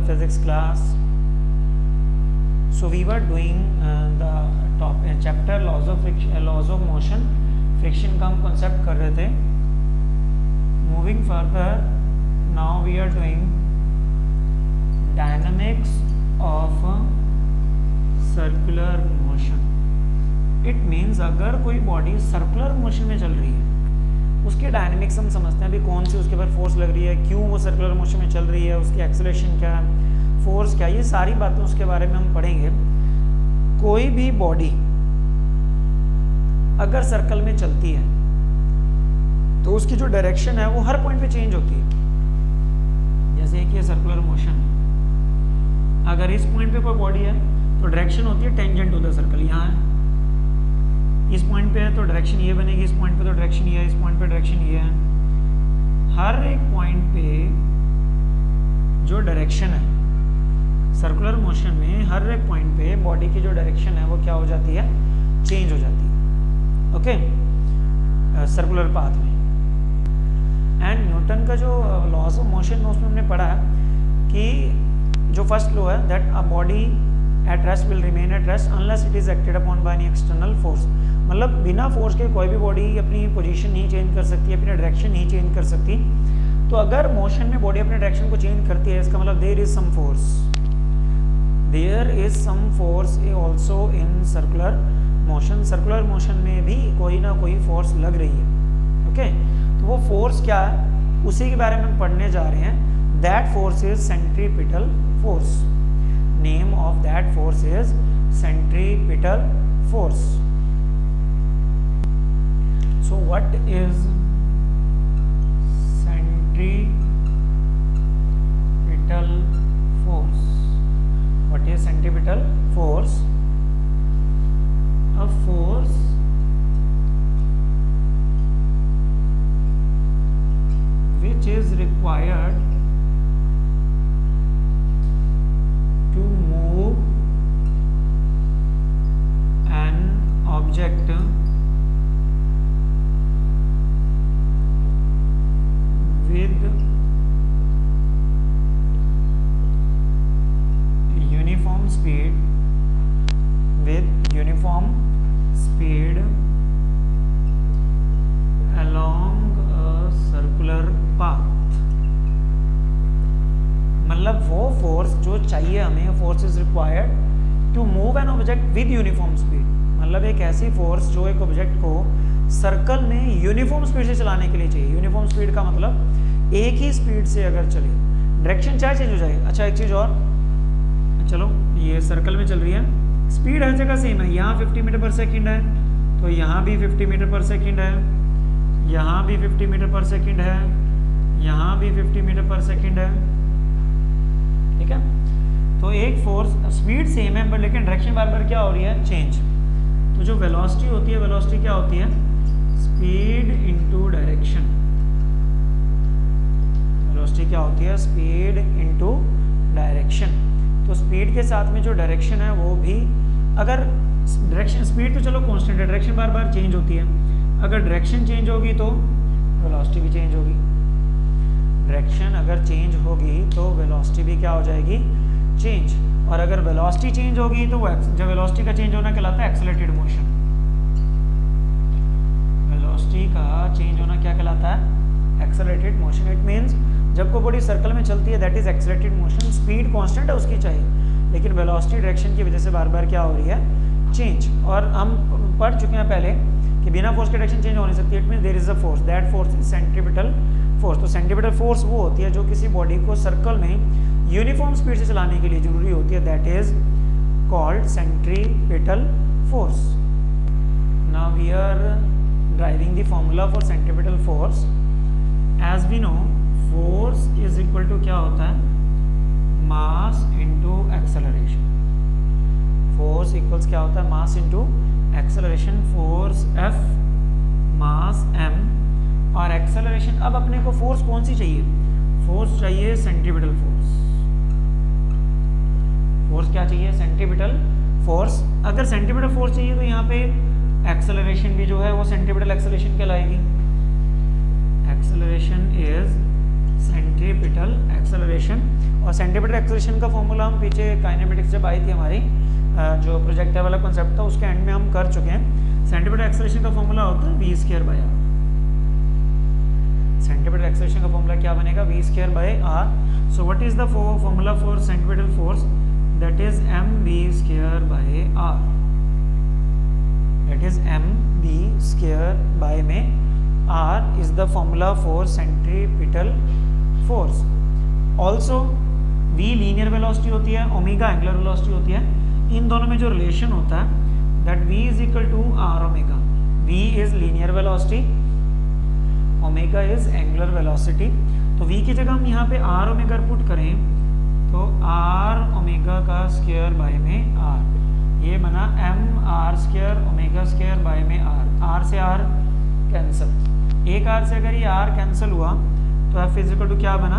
physics class. So we were doing the chapter laws of motion, friction का हम concept कर रहे थे. Moving further, now we are doing dynamics of circular motion. It means अगर कोई body circular motion में चल रही है, उसके डायनेमिक्स हम समझते हैं. अभी कौन सी उसके ऊपर फोर्स लग रही है, क्यों वो सर्कुलर मोशन में चल रही है, उसकी एक्सेलरेशन क्या है, फोर्स क्या, ये सारी बातें उसके बारे में हम पढ़ेंगे. कोई भी बॉडी अगर सर्कल में चलती है तो उसकी जो डायरेक्शन है वो हर पॉइंट पे चेंज होती है. जैसे कि सर्कुलर मोशन, अगर इस पॉइंट पे कोई बॉडी है तो डायरेक्शन होती है टेंजेंट टू द सर्कल. यहाँ है, इस पॉइंट पे है तो डायरेक्शन ये बनेगी, इस पॉइंट पे तो डायरेक्शन ये है, इस पॉइंट पे डायरेक्शन ये है. हर एक पॉइंट पे जो डायरेक्शन है सर्कुलर मोशन में, हर एक पॉइंट पे बॉडी की जो डायरेक्शन है वो क्या हो जाती है, चेंज हो जाती है. ओके, सर्कुलर पाथ में. एंड न्यूटन का जो लॉज ऑफ मोशन में, उसमें हमने पढ़ा कि जो फर्स्ट लॉ है that a body at rest will remain at rest unless it is acted upon by any external force. मतलब बिना फोर्स के कोई भी बॉडी अपनी पोजीशन नहीं चेंज कर सकती, अपनी डायरेक्शन नहीं चेंज कर सकती. तो अगर मोशन में बॉडी अपने डायरेक्शन को चेंज करती है, इसका मतलब there is some force, there is some force also in circular motion. Circular motion में भी कोई ना कोई फोर्स लग रही है. ओके, तो वो फोर्स क्या है, उसी के बारे में हम पढ़ने जा रहे हैं. That force is centripetal force. Name of that force is centripetal force. So what is centripetal force? What is centripetal force? A force which is required to move an object with uniform speed along a circular path. मतलब वो force जो चाहिए हमें, force is required to move an object with uniform speed. मतलब एक ऐसी force जो एक ऑब्जेक्ट को सर्कल में यूनिफॉर्म स्पीड से चलाने के लिए चाहिए. यूनिफॉर्म स्पीड का मतलब एक ही स्पीड से अगर चले, डायरेक्शन चाहे चेंज हो जाए. अच्छा, एक चीज़ और, चलो ये सर्कल में चल रही है, स्पीड हर जगह सेम है. यहाँ 50 मीटर पर सेकंड है तो यहाँ भी 50 मीटर पर सेकंड है, यहाँ भी 50 मीटर पर सेकंड है, यहाँ भी 50 मीटर पर सेकंड है. ठीक है, तो एक फोर्स, स्पीड सेम है बट लेकिन डायरेक्शन बार बार क्या हो रही है, चेंज. तो जो वेलोसिटी होती है, वेलोसिटी क्या होती है, स्पीड इनटू डायरेक्शन. वेलोसिटी क्या होती है, स्पीड इनटू डायरेक्शन. तो स्पीड के साथ में जो डायरेक्शन है वो भी, अगर डायरेक्शन, स्पीड तो चलो कांस्टेंट है, डायरेक्शन बार बार चेंज होती है. अगर डायरेक्शन चेंज होगी तो वेलोसिटी भी चेंज होगी. डायरेक्शन अगर चेंज होगी तो वेलोसिटी भी क्या हो जाएगी, चेंज. और अगर वेलोसिटी चेंज होगी तो जब वेलोसिटी का चेंज होना कहलाता है एक्सेलरेटेड मोशन. वेलोसिटी का चेंज होना क्या कहलाता है, एक्सेलरेटेड मोशन. इट मीन्स जब कोई बॉडी सर्कल में चलती है that is accelerated motion. Speed constant है उसकी चाहिए, लेकिन वेलोसिटी डायरेक्शन की वजह से बार बार क्या हो रही है, चेंज. और हम पढ़ चुके हैं पहले कि बिना फोर्स के डायरेक्शन चेंज हो नहीं सकती. It means there is a force, that force is centripetal force. तो सेंट्रीपिटल फोर्स वो होती है जो किसी बॉडी को सर्कल में यूनिफॉर्म स्पीड से चलाने के लिए जरूरी होती है. That is called centripetal force. Now we are driving the formula for centripetal force. As we know, force is equal to क्या होता है, mass into acceleration. Force equals क्या होता है, mass into acceleration. Force F, mass M, और acceleration. अब अपने को फोर्स कौन सी चाहिए, फोर्स चाहिए सेंट्रीपिटल फोर्स. फोर्स क्या चाहिए, सेंट्रीपिटल फोर्स. अगर सेंट्रीपिटल फोर्स चाहिए तो यहाँ पे एक्सेलरेशन भी जो है वो सेंट्रीपिटल एक्सेलरेशन कहलाएगी. Acceleration is centripetal acceleration. और सेंट्रीपिटल एक्सेलरेशन का फॉर्मूला हम पीछे काइनेमेटिक्स जब आई थी हमारी जो प्रोजेक्टाइल वाला कॉन्सेप्ट था उसके एंड में हम कर चुके हैं। सेंट्रीपिटल एक्सेलरेशन का फॉर्मूला होता है v²/r। सेंट्रीपिटल एक्सेलरेशन का फॉर्मूला क्या बनेगा? v²/r। So what is the formula for centripetal force? That is mv²/r। That is mv² में r is the formula for centripetal force. Also v linear velocity होती है, omega angular velocity होती है। इन दोनों में जो रिलेशन होता है that v is equal to r omega. v is linear velocity, omega is angular velocity. तो v की जगह हम यहाँ पे r ओमेगा पुट करें तो r ओमेगा का स्क्वायर बाय में r, ये बना mr² ओमेगा स्क्वायर बाय में r से r कैंसिल। एक r से अगर ये r कैंसिल हुआ तो f इज इक्वल टू क्या बना?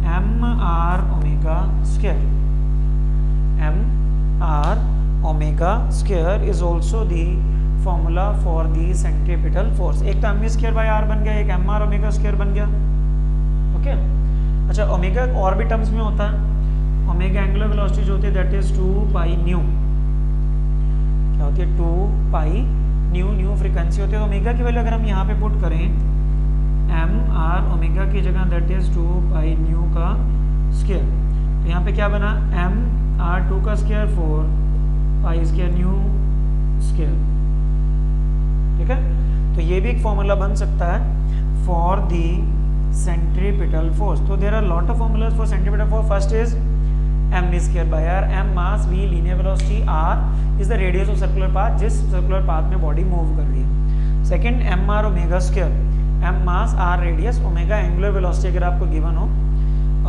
mr omega square. mr omega square is also the formula for the centripetal force. एक तो mv²/r बन गया, एक mr ओमेगा स्क्वायर बन गया। ओके अच्छा, ओमेगा और भी टर्म्स में होता है। ओमेगा एंगुलर वेलोसिटी जो होती है दैट इज 2πν। क्या होती है? 2πν न्यू फ्रीक्वेंसी होती है। तो ओमेगा की वैल्यू अगर हम यहाँ पे पुट करें mr ओमेगा की जगह दैट इज 2πν का स्क्वायर, तो यहाँ पे क्या बना? mr2 का स्क्वायर 4π² न्यू स्क्वायर। ठीक है, तो ये भी एक फॉर्मूला बन सकता है फॉर दी सेंट्रीपिटल फोर्स। तो there are lot of formulas for centripetal force. First is mv²/r, m mass, v linear velocity, r is the radius of circular path, जिस सर्कुलर पाथ में बॉडी मूव कर रही है। Second mr omega square, m mass, r radius, omega angular velocity अगर आपको given हो,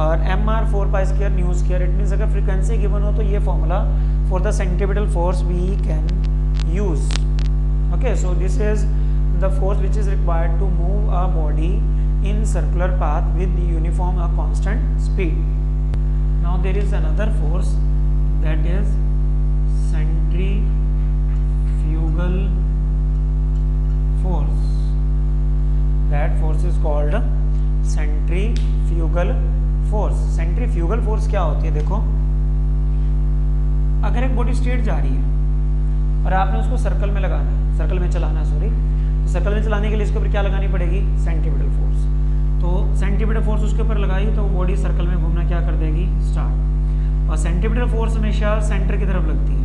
और mr 4π² nu square. It means अगर फ्रीक्वेंसी गिवन हो तो ये formula for the centripetal force we can use. Okay, so this is the force which is required to move a body in circular path with uniform or constant speed. Now there is another force that is centrifugal force. That force is called centrifugal force. Centrifugal force क्या होती है? देखो, अगर एक body straight जा रही है और आपने उसको सर्कल में लगाना है, सर्कल में चलाना है, सॉरी, तो सर्कल में चलाने के लिए इसके ऊपर क्या लगानी पड़ेगी? Centripetal force. तो सेंट्रीपिटल फोर्स उसके ऊपर लगाई तो वो बॉडी सर्कल में घूमना क्या कर देगी? स्टार्ट। और सेंट्रीपिटल फोर्स हमेशा सेंटर की तरफ लगती है।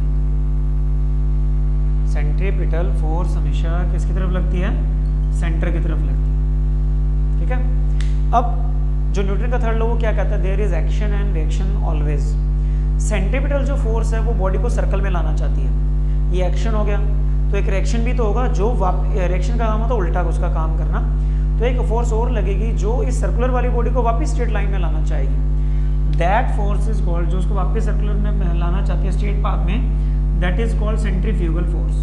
सेंट्रीपिटल फोर्स हमेशा किसकी तरफ लगती है? सेंटर की तरफ लगती है। ठीक है, अब जो न्यूटन का थर्ड लॉ वो क्या कहता है? There is action and reaction always. Centripetal जो फोर्स है वो बॉडी को सर्कल में लाना चाहती है, ये एक्शन हो गया। तो एक रिएक्शन भी तो होगा, जो रिएक्शन का काम होता है उल्टा उसका काम करना। तो एक फोर्स और लगेगी जो इस सर्कुलर वाली बॉडी को वापस स्ट्रेट लाइन में लाना चाहेगी। दैट फोर्स इज कॉल्ड, जो उसको वापस सर्कुलर में लाना चाहती है स्ट्रेट पाथ में, that is called centrifugal force.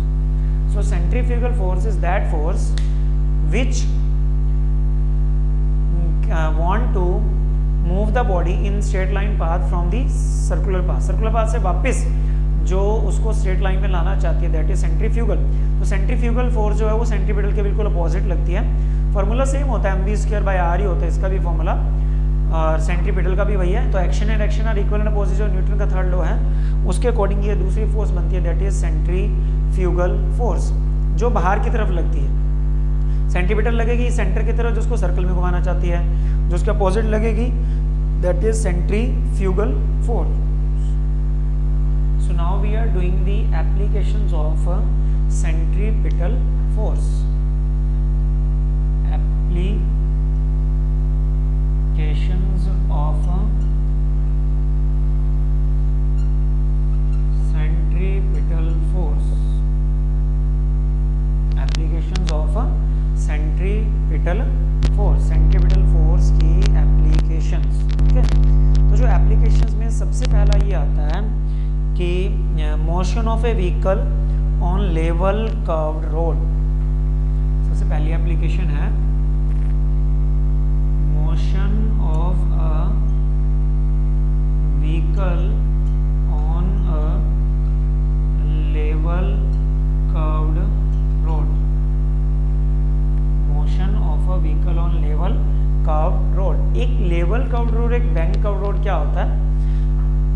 So centrifugal force is that force which want to move the body in straight line path from the circular path. Circular path से वापस जो उसको स्ट्रेट लाइन में लाना चाहती है that is centrifugal. तो centrifugal force जो है वो सेंट्रीपिटल के बिल्कुल अपोजिट लगती है। फॉर्मूला सेम होता है, mv²/r ही होता है इसका भी फॉर्मूला, और सेंट्रीपिटल का भी वही है। तो action and reaction are equal and opposite, जो न्यूटन का थर्ड लॉ है उसके अकॉर्डिंग ये दूसरी फोर्स बनती है दैट इज सेंट्रीफ्यूगल फोर्स, जो बाहर की तरफ लगती है। सेंट्रीपिटल लगेगी सेंटर की तरफ, जो उसको सर्कल में घुमाना चाहती है। जो उसके अपोजिट लगेगी that is centrifugal force. So now we are doing the applications of centripetal force. Applications of centripetal force. Applications of centripetal force. Centripetal force की applications. ठीक है, तो जो applications में सबसे पहला ये आता है कि motion of A vehicle on level curved road. सबसे पहली एप्लीकेशन है motion of a vehicle on a level curved road. Motion of a vehicle on level curved road. एक लेवल कर्व्ड रोड, एक बैंक कर्व्ड रोड क्या होता है?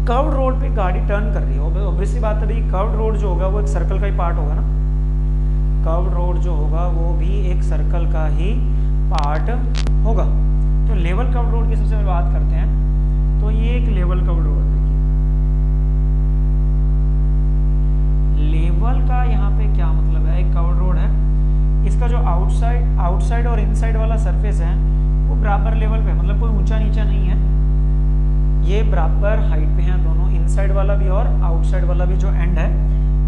Curved road पे गाड़ी टर्न कर रही है, ऑब्वियसली बात है भाई, कर्व्ड रोड जो होगा वो एक सर्कल का ही पार्ट होगा ना, कर्व्ड रोड जो होगा वो भी एक सर्कल का ही पार्ट होगा। तो लेवल कर्व्ड रोड की सबसे पहले बात करते हैं, तो ये एक लेवल कर्व्ड रोड, देखिए लेवल का यहाँ पे क्या मतलब है, एक कर्व्ड रोड है, इसका जो आउटसाइड और इनसाइड वाला सरफेस है वो बराबर लेवल पे, मतलब कोई ऊंचा नीचा नहीं है, ये बराबर हाइट पे हैं दोनों, इनसाइड वाला भी और आउटसाइड वाला भी जो एंड है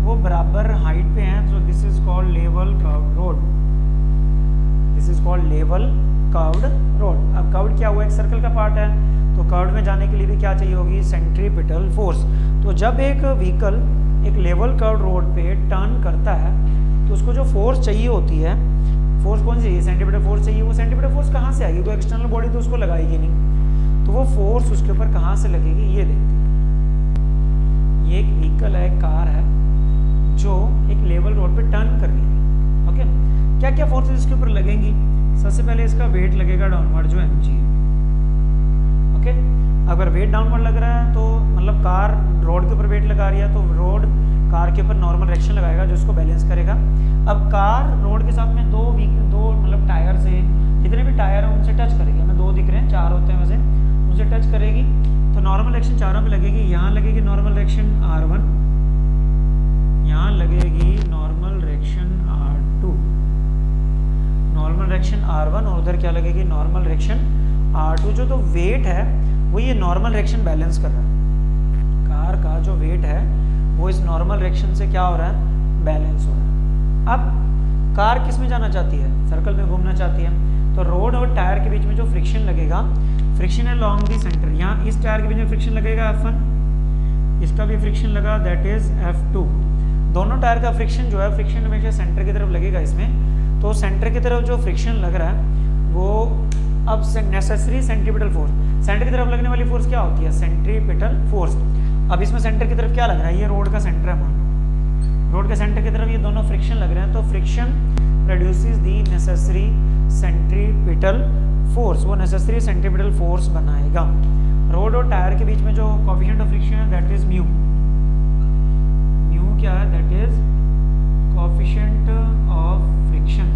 वो बराबर हाइट पे हैं। तो this is called level curved road, this is called level curved road. अब कर्व्ड क्या हुआ, एक सर्कल का पार्ट है, तो कर्व्ड में जाने के लिए भी क्या चाहिए होगी, सेंट्रीपिटल फोर्स। तो जब एक व्हीकल एक लेवल कर्व्ड रोड पे टर्न करता है तो उसको जो फोर्स चाहिए होती है, फोर्स कौन सी चाहिए, सेंट्रीपिटल फोर्स चाहिए। वो सेंट्रीपिटल फोर्स कहाँ से आएगी, कोई एक्सटर्नल बॉडी तो उसको लगाएगी नहीं, तो वो फोर्स उसके ऊपर कहाँ से लगेगी, ये देखते हैं। ये एक व्हीकल है, एक कार है जो एक लेवल रोड पे टर्न कर रही है, ओके। क्या क्या फोर्सेस इसके ऊपर लगेंगी, सबसे पहले इसका वेट लगेगा डाउनवर्ड जो mg है, ओके। अगर वेट डाउनवर्ड लग रहा है तो मतलब कार रोड के ऊपर वेट लगा रही है, तो रोड कार के ऊपर नॉर्मल रिएक्शन लगाएगा जो इसको बैलेंस करेगा। अब कार रोड के साथ में दो मतलब टायर से, जितने भी टायर हैं उनसे टच करेगी, हमें दो दिख रहे हैं, चार होते हैं वैसे, उनसे टच करेगी तो नॉर्मल रिएक्शन चारों पे लगेगी। यहाँ लगेगी नॉर्मल रिएक्शन R1, यहाँ लगेगी normal reaction R2, normal reaction R1, और उधर क्या लगेगी, नॉर्मल रिएक्शन R2। जो तो वेट है वो ये नॉर्मल रिएक्शन बैलेंस कर रहा है, कार का जो वेट है वो इस नॉर्मल रिएक्शन से क्या हो रहा है, बैलेंस हो रहा है। अब कार किस में जाना चाहती है, सर्कल में घूमना चाहती है, तो रोड और टायर के बीच में जो फ्रिक्शन लगेगा, फ्रिक्शन है लॉन्ग दी सेंटर, यहाँ इस टायर के बीच में फ्रिक्शन लगेगा F1, इसका भी फ्रिक्शन लगा दैट इज F2। दोनों टायर का फ्रिक्शन जो है, फ्रिक्शन हमेशा सेंटर की तरफ लगेगा इसमें, तो सेंटर की तरफ जो फ्रिक्शन लग रहा है वो अब नेसेसरी सेंट्रीपिटल फोर्स, सेंटर की तरफ लगने वाली फोर्स क्या होती है, सेंट्रीपिटल फोर्स। अब इसमें सेंटर की तरफ क्या लग रहा है, ये रोड का सेंटर है, मान लो रोड के सेंटर की तरफ ये दोनों फ्रिक्शन लग रहे हैं, तो फ्रिक्शन प्रोड्यूसेस दी नेसेसरी सेंट्रीपिटल फोर्स, वो नेसेसरी सेंट्रीपिटल फोर्स बनाएगा। रोड और टायर के बीच में जो कोएफिशिएंट ऑफ फ्रिक्शन है दैट इज म्यू, म्यू क्या है, that is coefficient of friction,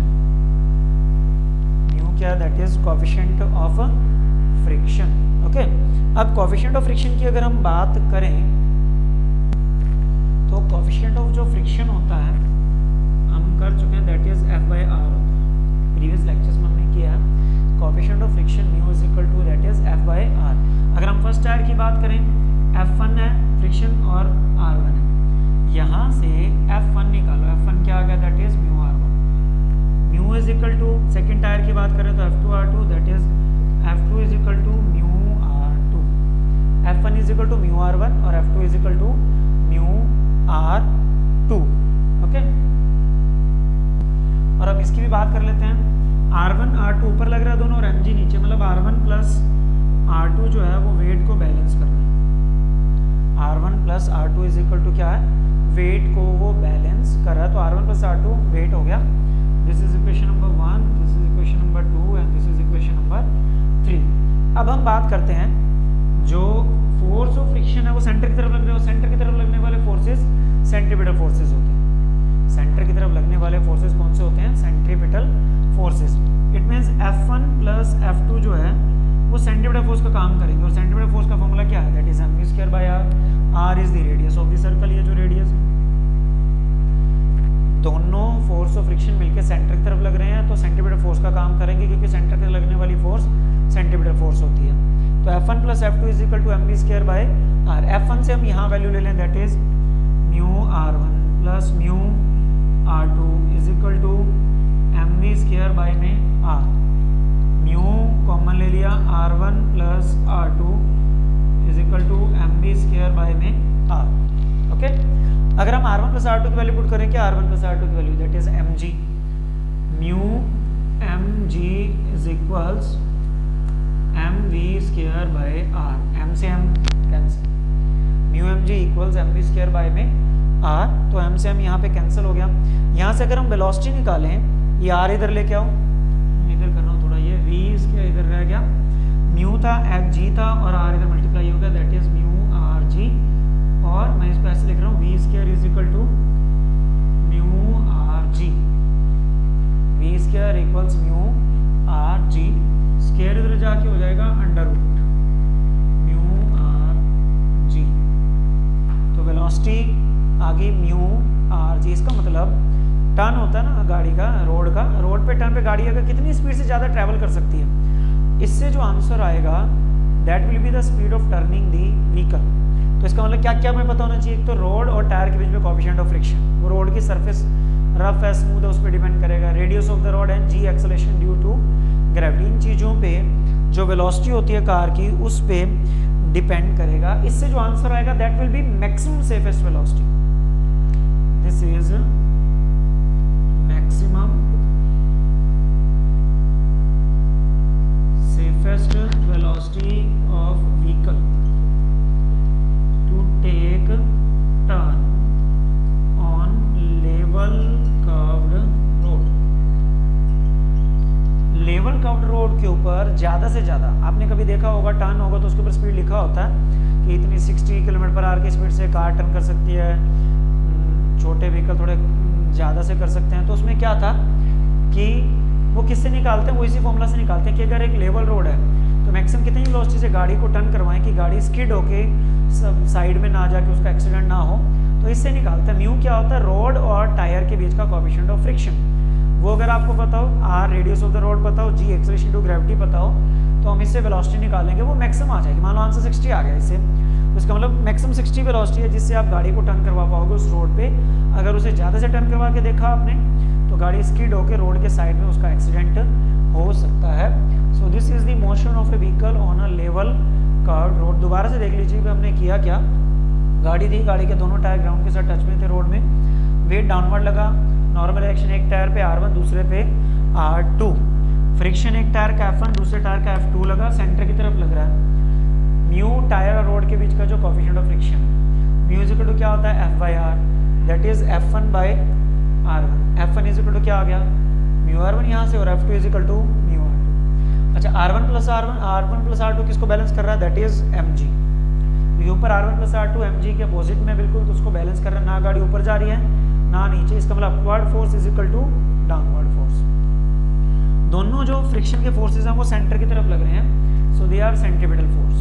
mu क्या है, that is coefficient of friction, okay. अब कोएफिशिएंट ऑफ फ्रिक्शन की अगर हम बात करें तो कोएफिशिएंट ऑफ जो फ्रिक्शन होता है हम कर चुके हैं, दैट इज F/R होता है, प्रीवियस लेक्चर्स में हमने किया है। Coefficient of friction mu is equal to that is F/R। अगर हम फर्स्ट टायर की बात करें, F1 है फ्रिक्शन और R1 है, यहाँ से F1 निकालो, F1 क्या आ गया, that is mu R1। Mu is equal to second tyre की बात करें तो F2R2, that is F2 is equal to mu R2, F1 is equal to mu R1 और F2 is equal to mu R2, okay. और अब इसकी भी बात कर लेते हैं, R1 R2 ऊपर लग रहा है दोनों और mg नीचे, मतलब R1 प्लस R2 जो है वो वेट को बैलेंस कर रहा है, R1 plus R2 is equal to क्या है, वेट को वो बैलेंस कर रहा है, तो R1 प्लस R2 वेट हो गया। This is equation number 1, this is equation number 2 and this is equation number 3। अब हम बात करते हैं जो फोर्स ऑफ फ्रिक्शन है वो सेंटर की तरफ लग रहे हो, सेंटर की तरफ लगने वाले फोर्सेस सेंट्रीपिटल फोर्सेस होते हैं, सेंटर की तरफ लगने वाले फोर्सेस कौन से होते हैं, centripetal forces. It means F1 plus F2 जो है वो सेंट्रीपिटल फोर्स का काम करेंगे, और सेंट्रीपिटल फोर्स का फॉर्मूला क्या है, that is mv²/r, r is the radius of the circle, ये जो रेडियस, दोनों फोर्स ऑफ फ्रिक्शन मिलकर सेंटर की तरफ लग रहे हैं तो सेंट्रीपिटल फोर्स का काम करेंगे, क्योंकि सेंटर की तरफ लगने वाली फोर्स सेंट्रीपिटल फोर्स होती है। तो F1 plus F2 is equal to mv²/r। F1 से हम यहाँ वैल्यू ले लें, that is mu R1 plus mu R2 is equal to mv²/r। Mu common ले लिया, R1 plus R2 is equal to mv²/r, okay. अगर हम R1 प्लस R2 की वैल्यू पुट करें, क्या R1 प्लस R2 की value, that is mg, mu mg is equals mv²/r, m से m cancel, mu mg equals mv²/r, तो m से m यहाँ पे कैंसिल हो गया। यहाँ से अगर हम वेलोसिटी निकालें, ये r इधर लेके आओ, इधर कर रहा हूँ थोड़ा, ये v इसके इधर रह क्या, म्यू था, एफ जी था और आर इधर मल्टीप्लाई हो गया, that is mu r g, और मैं इस पर ऐसे लिख रहा हूँ v square is equal to mu r g, v square equals mu r g, square इधर जाके हो जाएगा under root mu r g. तो वेलोसिटी आ गई म्यू आर जी। इसका मतलब टर्न होता है ना गाड़ी का, रोड का, रोड पे टर्न पे गाड़ी अगर कितनी स्पीड से ज़्यादा ट्रैवल कर सकती है, इससे जो आंसर आएगा that will be the speed of turning the vehicle. तो इसका मतलब क्या क्या हमें पता होना चाहिए, तो रोड और टायर के बीच में कोएफिशिएंट ऑफ फ्रिक्शन, वो रोड की सरफेस रफ है स्मूथ है उस पर डिपेंड करेगा, radius of the road and g acceleration due to gravity, इन चीज़ों पे जो वेलोसिटी होती है कार की उस पर डिपेंड करेगा। इससे जो आंसर आएगा that will be maximum safest velocity, this is maximum safest velocity of vehicle to take turn on level curved road। Level curved road के ऊपर ज़्यादा से ज़्यादा, आपने कभी देखा होगा टर्न होगा तो उसके ऊपर स्पीड लिखा होता है कि इतनी 60 किलोमीटर/आवर की स्पीड से कार टर्न कर सकती है, छोटे व्हीकल थोड़े ज़्यादा से कर सकते हैं। तो उसमें क्या था कि वो किससे निकालते हैं, वो इसी फॉर्मूला से निकालते हैं कि अगर एक लेवल रोड है तो मैक्सिमम कितनी वेलोसिटी से गाड़ी को टर्न करवाएं कि गाड़ी स्किड होके सब साइड में ना जाके उसका एक्सीडेंट ना हो, तो इससे निकालते हैं। म्यू क्या होता है, रोड और टायर के बीच का कोएफिशिएंट ऑफ फ्रिक्शन, वो अगर आपको पता हो, r radius of the road पता हो, जी एक्सेलरेशन टू ग्रेविटी पता हो, तो हम इससे वेलोसिटी निकालेंगे, वो मैक्सिमम आ जाएगी। मान लो आंसर 60 आ गया इससे, तो इसका मतलब मैक्सिमम 60 वेलोसिटी है जिससे आप गाड़ी को टर्न करवा पाओगे उस रोड पे। अगर उसे ज़्यादा से टर्न करवा के देखा आपने तो गाड़ी स्किड होकर रोड के साइड में उसका एक्सीडेंट हो सकता है। सो this is the motion of A vehicle on a level curved road. दोबारा से देख लीजिए कि हमने किया क्या, गाड़ी थी, गाड़ी के दोनों टायर ग्राउंड के साथ टच में थे रोड में, वेट डाउनवर्ड लगा, नॉर्मल एक्शन एक टायर पे R1 दूसरे पे R2, फ्रिक्शन एक टायर का F1 दूसरे टायर का F2 लगा, सेंटर की तरफ लग रहा है। म्यू टायर और रोड के बीच का जो coefficient of friction, mu is equal to क्या होता है F/R, that is F1/R1। F1 is equal to क्या आ गया म्यू R1 यहाँ से, और F2 is equal to mu R2। अच्छा R1 प्लस R2 किसको बैलेंस कर रहा है, दैट इज mg। ये ऊपर R1 प्लस R2 mg के अपोजिट में बिल्कुल, तो उसको बैलेंस कर रहा है, ना गाड़ी ऊपर जा रही है ना नीचे, इसका मतलब upward force is equal to downward force. दोनों जो फ्रिक्शन के फोर्सेस हैं वो सेंटर की तरफ लग रहे हैं, so they are centripetal force,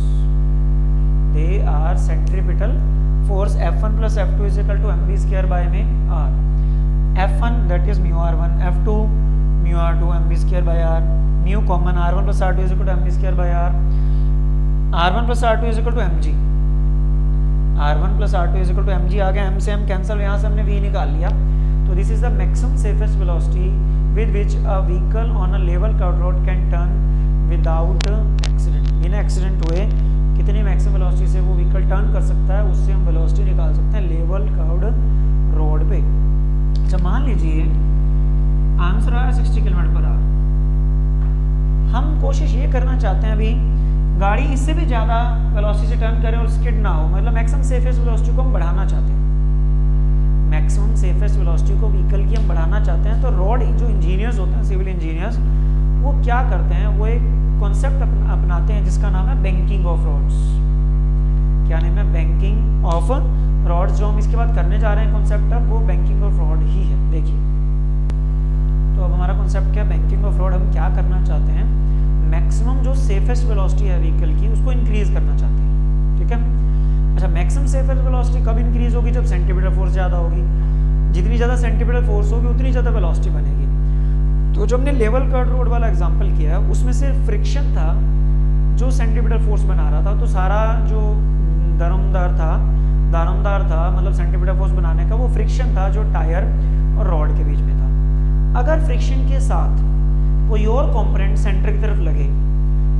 they are centripetal force. F1 plus F2 is equal to mv square by में r, F1 that is mu R1, F2 mu R2 mv square by r, mu common R1 plus R2 is equal to mv square by r, R1 plus R2 is equal to mg, R1 plus R2 is equal to mg आ गया, m से m cancel, यहाँ से हमने v निकाल लिया। तो this is the maximum safest velocity with which a vehicle on a level curved road can turn without accident, बिना एक्सीडेंट हुए कितनी मैक्सिमम वेलोसिटी से वो व्हीकल टर्न कर सकता है, उससे हम वेलोसिटी निकाल सकते हैं लेवल कर्व्ड रोड पे। अच्छा मान लीजिए आंसर आया 60 किलोमीटर/आवर, हम कोशिश ये करना चाहते हैं अभी गाड़ी इससे भी ज़्यादा वेलोसिटी से टर्न करे और स्किड ना हो, मतलब मैक्सिमम सेफेस्ट वेलोसिटी को हम बढ़ाना चाहते हैं, मैक्सिमम सेफेस्ट वेलोसिटी को व्हीकल की हम बढ़ाना चाहते हैं। तो रोड जो इंजीनियर्स होते हैं, सिविल इंजीनियर्स, वो क्या करते हैं, वो एक कॉन्सेप्ट अपनाते हैं जिसका नाम है बैंकिंग ऑफ रोड्स। क्या नाम है, बैंकिंग ऑफ रोड्स। जो हम इसके बाद करने जा रहे हैं कॉन्सेप्ट, अब वो बैंकिंग ऑफ रोड ही है। देखिए तो अब हमारा कॉन्सेप्ट क्या है, बैंकिंग ऑफ रोड। हम क्या करना चाहते हैं, मैक्सिमम जो सेफेस्ट वेलोसिटी है व्हीकल की उसको इंक्रीज करना चाहते हैं, ठीक है। अच्छा मैक्सिमम सेफेस्ट वेलोसिटी कब इंक्रीज होगी, जब सेंटीमीटर फोर्स ज़्यादा होगी, जितनी ज़्यादा सेंटीमीटर फोर्स होगी उतनी ज़्यादा वेलोसिटी बनेगी। तो जो हमने लेवल कर्व्ड रोड वाला एग्जांपल किया है उसमें सिर्फ फ्रिक्शन था जो सेंटीमीटर फोर्स बना रहा था, तो सारा जो दारोमदार था मतलब सेंटीमीटर फोर्स बनाने का, वो फ्रिक्शन था जो टायर और रॉड के बीच में था। अगर फ्रिक्शन के साथ कोई और कंपोनेंट सेंटर की तरफ लगे,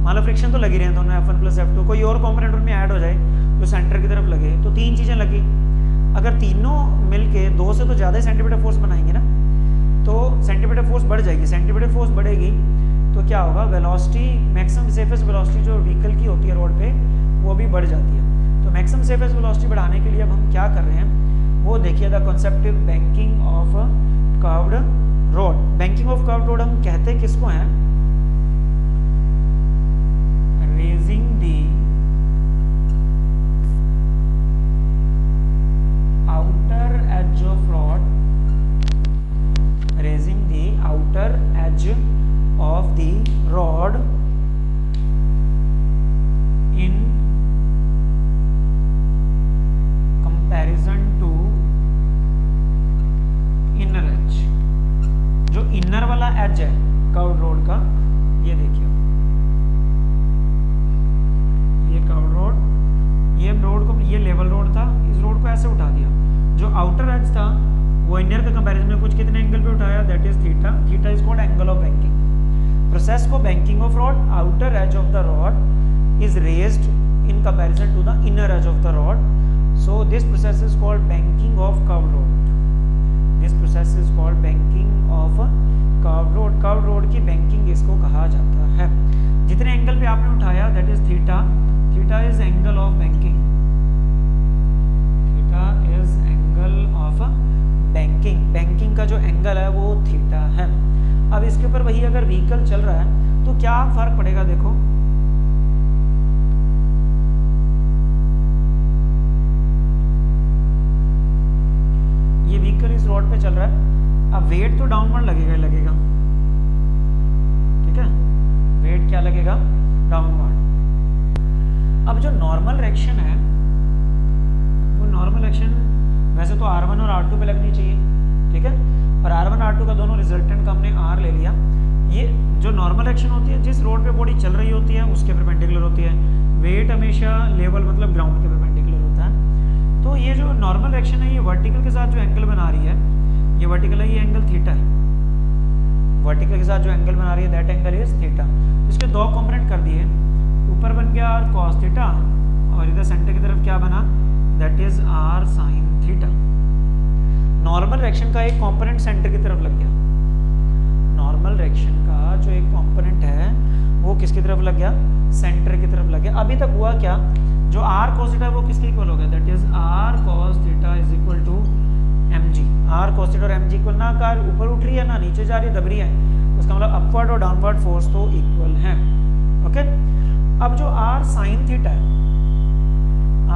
मान लो फ्रिक्शन तो लगी रहे हैं दोनों F1 प्लस F2, कोई और कंपोनेंट उनमें ऐड हो जाए जो सेंटर की तरफ लगे, तो तीन चीज़ें लगी। अगर तीनों मिलके दो से तो ज़्यादा सेंटीमीटर फोर्स बनाएंगे ना, तो सेंटीमीटर फोर्स बढ़ जाएगी। सेंटीमीटर फोर्स बढ़ेगी तो क्या होगा, वेलोसिटी, मैक्सिमम सेफेस्ट वेलोसिटी जो व्हीकल की होती है रोड पे, वो भी बढ़ जाती है। तो मैक्सिमम सेफेस्ट वेलोसिटी बढ़ाने के लिए अब हम क्या कर रहे हैं, वो देखिए the concept banking of curved road. Banking of curved road हम कहते किसको हैं, outer edge of rod, raising the outer edge of the rod in comparison to inner edge. जो इनर वाला एज है कर्व्ड रोड का, ये देखिए, ये कर्व्ड रोड, ये रोड को, ये लेवल रोड था, इस रोड को ऐसे उठा दिया। जो आउटर एज था वो इनर के कंपैरिजन में कुछ कितने एंगल पे उठाया, that is theta. Theta is called angle of banking. Process को banking of rod, outer edge of the rod is raised in comparison to the inner edge of the rod, so this process is called banking of curved road. This process is called banking of curved road. Curved road की banking इसको कहा जाता है। जितने angle पे आपने उठाया that is theta. Theta is angle of banking. Theta is angle of banking. Banking का जो एंगल है वो थीटा है। अब इसके ऊपर वही अगर व्हीकल चल रहा है तो क्या फर्क पड़ेगा, देखो ये व्हीकल इस रोड पे चल रहा है, अब वेट तो डाउनवर्ड लगेगा ही लगेगा, ठीक है, वेट क्या लगेगा, डाउनवर्ड। अब जो नॉर्मल रिएक्शन है वो नॉर्मल रिएक्शन वैसे तो R1 और R2 पे लगनी चाहिए, ठीक है, और R1 R2 का दोनों रिजल्टेंट का हमने R ले लिया। ये जो नॉर्मल रिएक्शन होती है, जिस रोड पे बॉडी चल रही होती है उसके परपेंडिकुलर होती है। वेट हमेशा लेवल मतलब ग्राउंड के परपेंडिकुलर होता है। तो ये जो नॉर्मल रिएक्शन है ये वर्टिकल के साथ जो एंगल बना रही है, ये वर्टिकल है, ये एंगल थीटा है। वर्टिकल के साथ जो एंगल बना रही है दैट एंगल इज थीटा। इसके दो कंपोनेंट कर दिए, ऊपर बन गया r cos थीटा और इधर सेंटर की तरफ क्या बना, that is r sin theta. Normal reaction का एक कंपोनेंट सेंटर की तरफ लग गया। नॉर्मल रिएक्शन का जो एक कंपोनेंट है वो किसकी तरफ लग गया, सेंटर की तरफ लग गया। अभी तक हुआ क्या, जो r cos थीटा वो किसके इक्वल हो गया, that is r cos theta is equal to mg। r cos theta और mg इक्वल, ना कार ऊपर उठ रही है ना नीचे जा रही है, दब रही है, उसका मतलब अपवर्ड और डाउनवर्ड फोर्स तो इक्वल है। ओके, अब जो r sin थीटा है,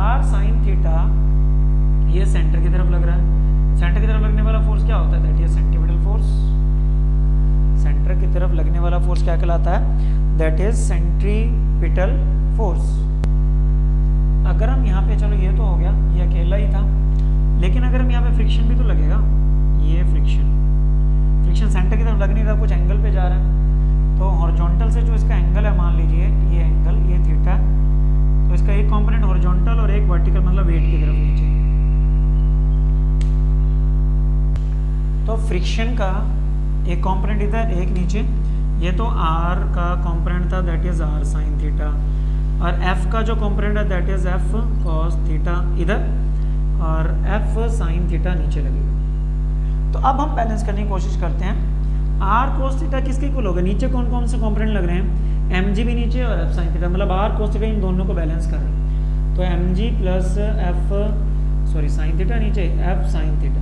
r sin थीटा ये सेंटर की तरफ लग रहा है। सेंटर की तरफ लगने वाला फोर्स क्या होता है, that is centripetal force. Centre की तरफ लगने वाला फोर्स क्या कहलाता है, दैट इज सेंट्रीपिटल फोर्स। अगर हम यहाँ पे, चलो ये तो हो गया, ये अकेला ही था, लेकिन अगर हम यहाँ पे फ्रिक्शन भी तो लगेगा, ये फ्रिक्शन सेंटर की तरफ लग नहीं रहा, कुछ एंगल पे जा रहा है, तो हॉरिजॉन्टल से जो इसका एंगल है, मान लीजिए ये एंगल, ये थीटा, तो इसका एक कंपोनेंट हॉरिजॉन्टल और एक वर्टिकल मतलब वेट की तरफ नीचे। तो फ्रिक्शन का एक कंपोनेंट इधर एक नीचे, ये तो r का कंपोनेंट था that is r sin theta, और f का जो कंपोनेंट है that is f cos theta इधर, और f sin थीटा नीचे लगेगा। तो अब हम बैलेंस करने की कोशिश करते हैं। r cos थीटा किसके इक्वल होगा, नीचे कौन कौन से कंपोनेंट लग रहे हैं, mg भी नीचे और f sin थीटा, मतलब r cos थीटा इन दोनों को बैलेंस कर रहे हैं। तो mg प्लस sin थीटा नीचे, f sin theta,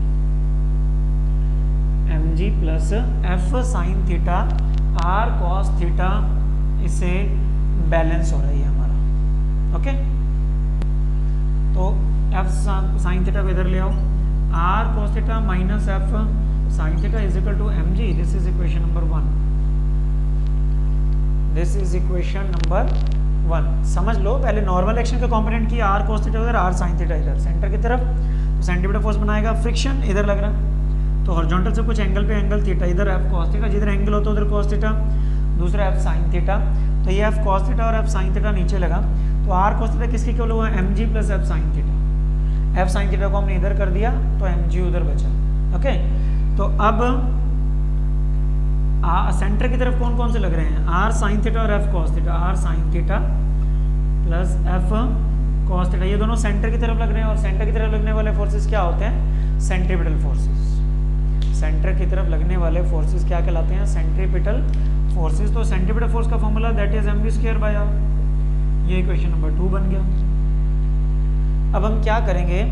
mg plus f sin theta r cos theta, इससे बैलेंस हो रही है हमारा। ओके, तो f sin थीटा को इधर ले आओ, r cos theta minus f sin theta is equal to mg। This is equation number 1। This is equation number 1। समझ लो, पहले नॉर्मल एक्शन का कंपोनेंट की r cos थीटा उधर, r sin थीटा इधर, सेंटर की तरफ, तो सेंटीमीटर फोर्स बनाएगा। फ्रिक्शन इधर लग रहा है, तो हॉरिजॉन्टल से कुछ एंगल पे एंगल थीटा, इधर f cos थीटा, जिधर एंगल होता है उधर cos थीटा, दूसरा f sin थीटा, तो ये f cos थीटा और f sin थीटा नीचे लगा, तो r cos थीटा किसके इक्वल हुआ, mg plus f sin theta. f sin theta को हमने इधर कर दिया तो mg उधर बचा। ओके, तो अब सेंटर की तरफ कौन कौन से लग रहे हैं, r sin थीटा और f cos theta, r sin theta plus f cos theta, ये दोनों सेंटर की तरफ लग रहे हैं, और सेंटर की तरफ लगने वाले फोर्सेस क्या होते हैं, सेंट्रीपिटल फोर्सेस। सेंटर की तरफ लगने वाले फोर्सेस क्या कहलाते हैं, सेंट्रीपिटल फोर्सेस। तो सेंट्रीपिटल फोर्स का formula that is mv square by r। ये इक्वेशन नंबर 2 बन गया। अब हम क्या करेंगे,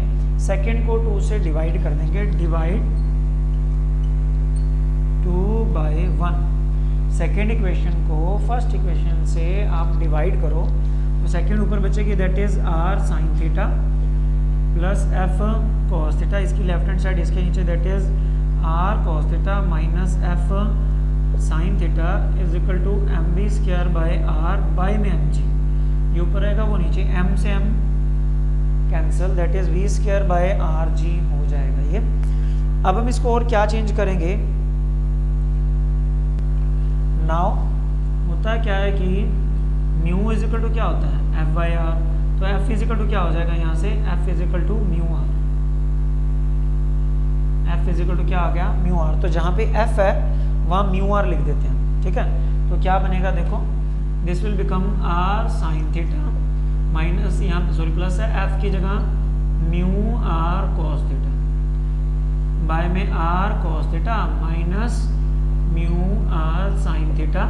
सेकंड को 2 से डिवाइड कर देंगे, डिवाइड 2 बाय 1। सेकंड इक्वेशन को फर्स्ट इक्वेशन से आप डिवाइड करो तो सेकंड ऊपर बचेगी that is r sin theta plus f cos theta, इसकी लेफ्ट हैंड साइड इसके नीचे that is r cos theta minus f sine theta is equal to m v square by r by में m g, ये ऊपर रहेगा वो नीचे, m से m cancel that is v square by r जी हो जाएगा ये। अब हम इसको और क्या चेंज करेंगे, नाउ होता क्या है कि म्यू इज इक्वल टू क्या होता है एफ बाई आर, तो एफ इज इक्वल टू क्या हो जाएगा यहाँ से f is equal to mu r, f is equal to क्या आ गया म्यू आर, तो जहाँ पे एफ है वहाँ म्यू आर लिख देते हैं, ठीक है। तो क्या बनेगा देखो, this will become r sine theta minus यहाँ सॉरी प्लस है एफ की जगह mu r cos theta by में r cos theta minus mu r sine theta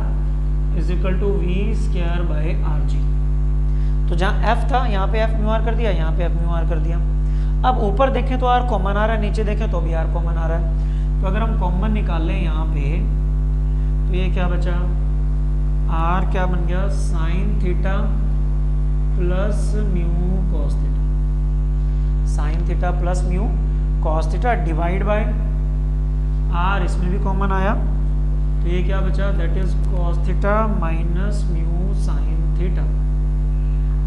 is equal to v square by r g. तो जहाँ f था यहाँ पे f म्यू आर कर दिया, यहाँ पे f म्यू आर कर दिया। अब ऊपर देखें तो r कॉमन आ रहा है, नीचे देखें तो भी r कॉमन आ रहा है, तो अगर हम कॉमन निकाल लें यहाँ पे तो ये क्या बचा, r क्या बन गया sine theta plus mu cos theta, sine theta plus mu cos theta divide by r, इसमें भी कॉमन आया तो ये क्या बचा that is cos theta minus mu sine theta,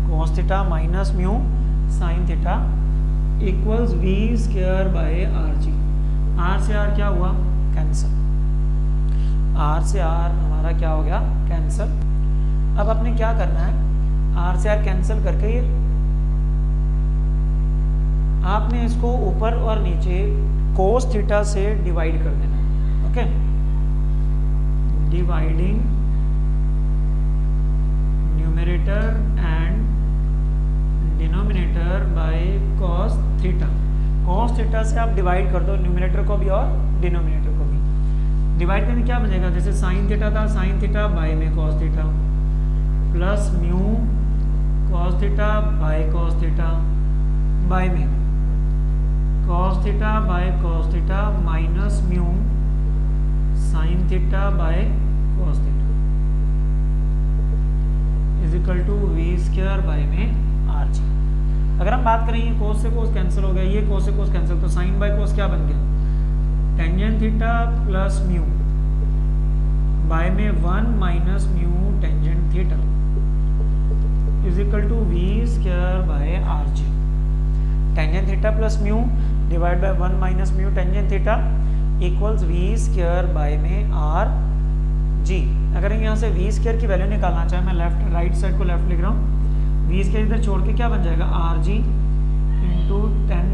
cos theta minus mu sine theta equals v square by r g. R से r क्या हुआ कैंसल, आर से आर हमारा क्या हो गया कैंसल। अब आपने क्या करना है, आर से आर कैंसिल करके ये आपने इसको ऊपर और नीचे कोस थीटा से डिवाइड कर देना है, okay. Dividing numerator and denominator by cos theta, cos theta से आप डिवाइड कर दो न्यूमरेटर को भी और डिनोमिनेटर को भी। डिवाइड करने क्या बनेगा, जैसे साइन थीटा था साइन थीटा बाय में cos theta plus mu cos theta by cos theta by में cos theta by cos theta minus mu sine theta by cos theta is equal to v square by में r g. अगर हम बात करें ये cos से cos cancel हो गया, ये कोस से कोस कैंसिल, तो साइन बाय कोस क्या बन गया tangent theta plus mu by में 1 minus mu tangent theta is equal to v square by r g. Tangent theta plus mu divide by 1 minus mu tangent theta equals v square by में r g. अगर हम यहाँ से we square की value निकालना चाहें, मैं left right side को लेफ्ट लिख रहा हूँ, वी स्क्वायर इधर छोड़ के क्या बन जाएगा आर जी into tan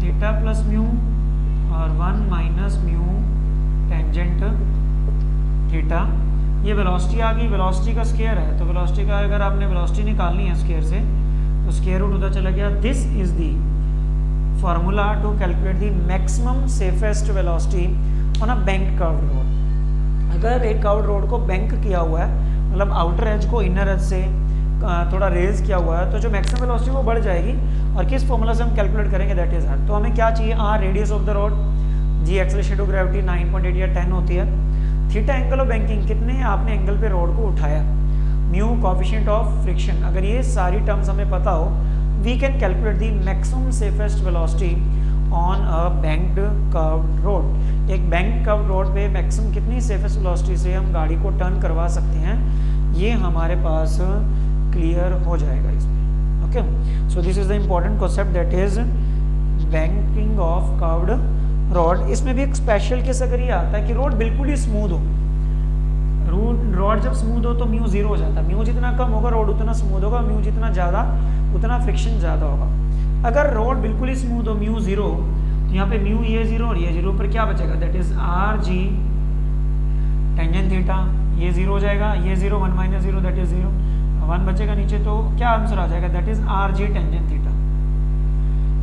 theta plus mu और 1 माइनस म्यू टेंजेंट थीटा। ये वेलोसिटी आ गई, वेलोसिटी का स्क्वायर है, तो वेलोसिटी का अगर आपने वेलोसिटी निकालनी है स्क्वायर से तो स्क्वायर रूट उधर चला गया। This is the formula to calculate the maximum safest velocity on a banked curved road। अगर एक कर्व्ड रोड को बैंक किया हुआ है, मतलब आउटर एज को इनर एज से थोड़ा रेज किया हुआ है, तो जो मैक्सिमम वेलोसिटी वो बढ़ जाएगी। और किस फॉर्मूला से हम कैलकुलेट करेंगे दैट इज आर। तो हमें क्या चाहिए, r radius of the road, g acceleration of gravity 9.8 या 10 होती है, थीटा एंगल ऑफ बैंकिंग कितने आपने एंगल पे रोड को उठाया, म्यू कोएफिशिएंट ऑफ फ्रिक्शन। अगर ये सारी टर्म्स हमें पता हो, we can calculate the maximum safest velocity on a banked curved road। एक banked curved road पे maximum कितनी safest velocity से हम गाड़ी को टर्न करवा सकते हैं, ये हमारे पास क्लियर हो जाएगा इसमें, okay. So this is the important concept that is banking of curved road. इसमें भी एक स्पेशल केस अगर ये आता है कि रोड बिल्कुल ही स्मूथ हो, रोड जब स्मूथ हो तो म्यू 0 हो जाता है, म्यू जितना कम होगा रोड उतना स्मूथ होगा, म्यू जितना ज़्यादा उतना फ्रिक्शन ज़्यादा होगा। अगर रोड बिल्कुल ही स्मूथ हो म्यू 0, तो यहाँ पे म्यू ये 0 और ये 0 पर क्या बचेगा that is r g tangent theta, ये 0 हो जाएगा, ये 0 1 माइनस 0 दैट इज 0, 1 बचेगा नीचे, तो क्या आंसर आ जाएगा that is r g tangent theta.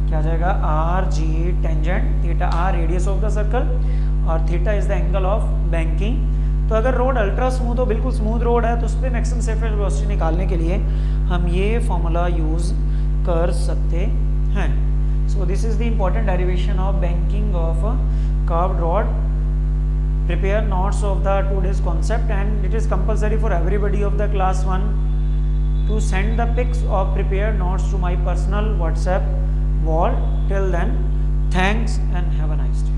क्या आ जाएगा r g tangent theta, r radius of the circle और theta is the angle of banking. तो अगर रोड अल्ट्रा स्मूथ हो, बिल्कुल स्मूथ रोड है, तो उस पर मैक्सिमम सेफेस्ट वेलोसिटी निकालने के लिए हम ये फॉर्मूला यूज़ कर सकते हैं। सो this is the important derivation of banking of curved road. Prepare notes of the today's concept and it is compulsory for everybody of the class 1 to send the pics of prepared notes to my personal WhatsApp wall. Till then, thanks and have a nice day.